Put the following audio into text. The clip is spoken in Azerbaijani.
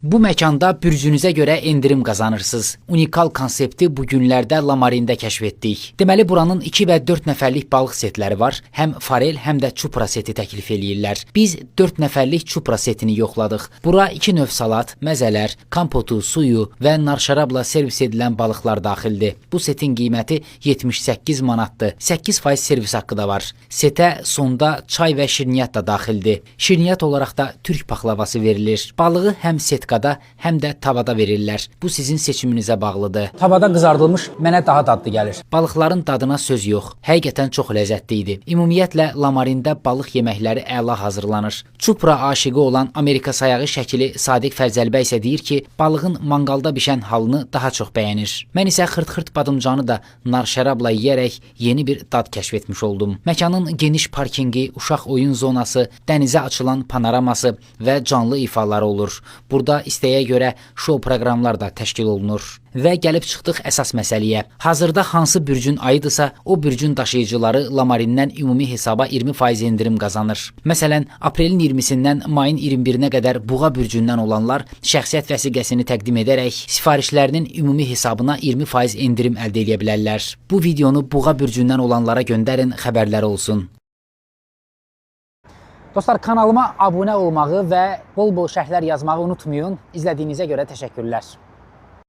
Bu məkanda bürcünüzə görə endirim qazanırsınız. Unikal konsepti bu günlərdə Lamarində kəşf etdik. Deməli, buranın 2 və 4 nəfərlik balıq setləri var. Həm farel, həm də çupra seti təklif eləyirlər. Biz 4 nəfərlik çupra setini yoxladıq. Bura 2 növ salat, məzələr, kompotu, suyu və nar şərabla servis edilən balıqlar daxildir. Bu setin qiyməti 78 manatdır. 8% servis haqqı da var. Setə sonda çay və şirniyyat da daxildir. Şirniyyat olaraq da türk paxlavası verilir. Balığı həm setkada, həm də tavada verirlər. Bu sizin seçiminizə bağlıdır. Tavada qızardılmış mənə daha dadlı gəlir. Balıqların dadına söz yox. Həqiqətən çox ləzzətli idi. Ümumiyyətlə Lamarində balıq yeməkləri əla hazırlanır. Çupra aşiqi olan Amerika sayağı şəkili Sadiq Fərzəlbəy isə deyir ki, balığın manqalda bişən halını daha çox bəyənir. Mən isə xırt-xırt badımcanı da nar şərabla yeyərək yeni bir dad kəşf etmiş oldum. Məkanın geniş parkingi, uşaq oyun zonası, dənizə açılan panoraması və canlı ifaları olur. Burada istəyə görə şou proqramlar da təşkil olunur. Və gəlib çıxdıq əsas məsələyə. Hazırda hansı bürcün ayıdırsa, o bürcün daşıyıcıları Lamarindən ümumi hesaba 20% endirim qazanır. Məsələn, aprelin 20-sindən mayın 21-nə qədər Buğa bürcündən olanlar şəxsiyyət vəsiqəsini təqdim edərək sifarişlərinin ümumi hesabına 20% endirim əldə edə bilərlər. Bu videonu Buğa bürcündən olanlara göndərin, xəbərləri olsun. Dostlar, kanalıma abunə olmağı və bol-bol şərhlər yazmağı unutmayın. İzlədiyinizə görə təşəkkürlər.